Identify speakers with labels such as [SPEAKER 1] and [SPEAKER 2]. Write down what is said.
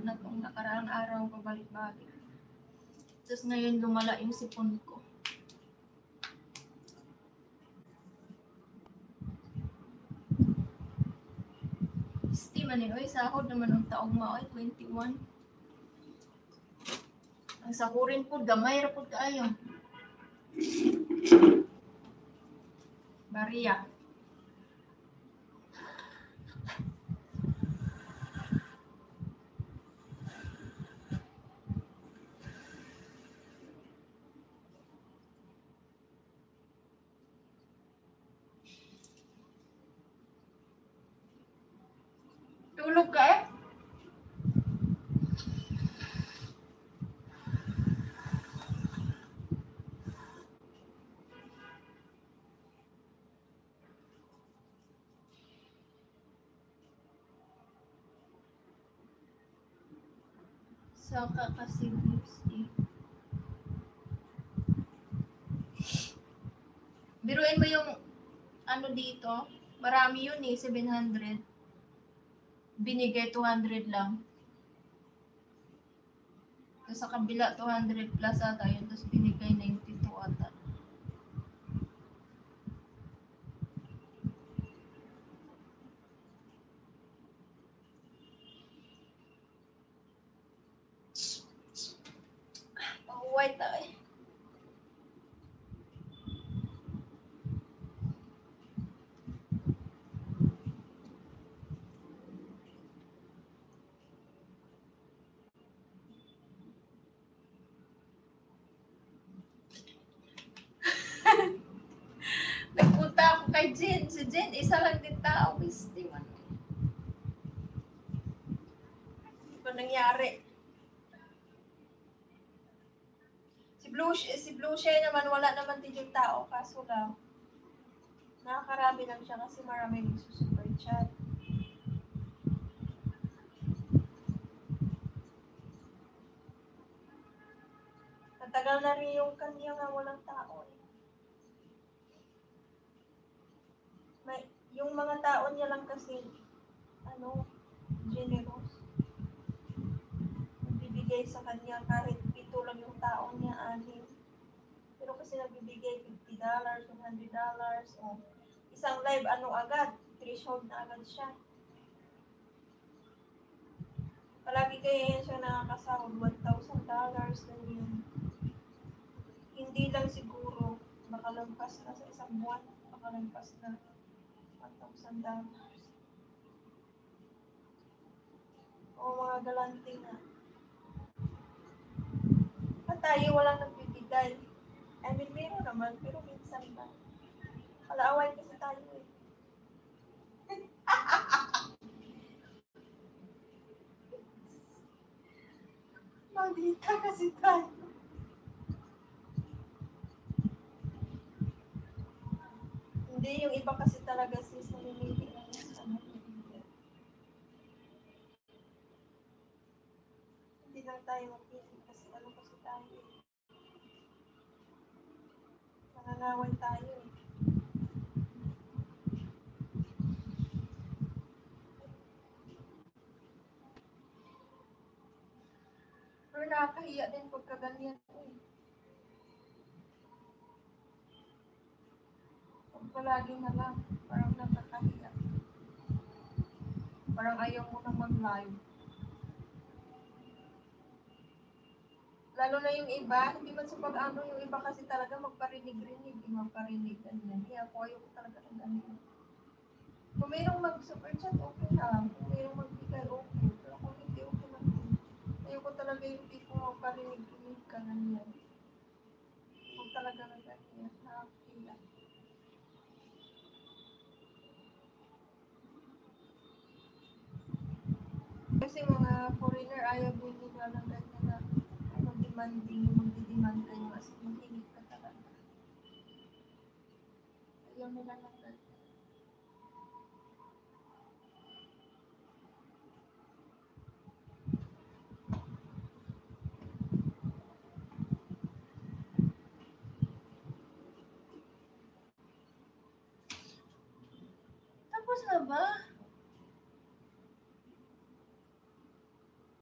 [SPEAKER 1] na itong nakaraang araw pabalik-balik. Tapos ngayon lumala yung sipon ko. Steam man oy, sahod naman ang taong maoy, 21. Ang sahurin po, gamay ra po kaayo. Maria. Tulog ka eh? Saka kasi lipstick. Biruin mo yung ano dito, marami yun eh, 700. Binigay 200 lang. Tapos sa kabila 200 plus ata yun, tapos binigay 92 ata. White ay. Nagpunta ako kay Jen. Si Jen, isa lang din tao. Misty man. Hindi pa nangyari. Si Blue Shay naman, wala naman din yung tao. Kaso lang, nakakarami lang siya kasi marami nagsusuper chat. Matagal na rin yung kanya nga walang tao eh. Yung mga tao niya lang kasi, generous. Nagbibigay sa kanya kahit 7 lang yung tao niya, 6. Pero kasi nagbibigay $50, $100, o isang live, agad, threshold na agad siya. Palagi kaya siya nakakasahod, $1,000, ganyan. Hindi lang siguro, makalampas na sa isang buwan, makalampas na $1,000. O mga galante nga. At tayo walang nagbibigay. I mean, meron naman, pero minsan lang. Alaaway kasi tayo eh. Maldita kasi tayo. Hindi, yung iba kasi talaga sis, namimili lang yung hindi lang tayo magpili kasi kasi tayo eh. Nangangawan tayo eh. Pero nakakahiya din pagka ganyan eh. Pag palagi na lang, parang nakakahiya. Parang ayaw mo nang mag-live. Lalo na yung iba, hindi man sa pag-ano, yung iba kasi talaga magparinig-rinig, magparinig, ganyan. Kaya ako ayaw ko talaga ng ganyan. Kung mayroong mag-super chat, okay lang. Kung mayroong magbigay, okay. Pero kung hindi, okay lang. Ayaw ko talaga yung tipo magparinig-rinig ka, ganyan. Huwag talaga na ganyan. Nakakila. Kasi mga foreigner, ayaw din nila ng ganyan na demanding, magdi-demand kayo as mahilig ka talaga. Ayaw nila ng ganyan. Tapos na ba?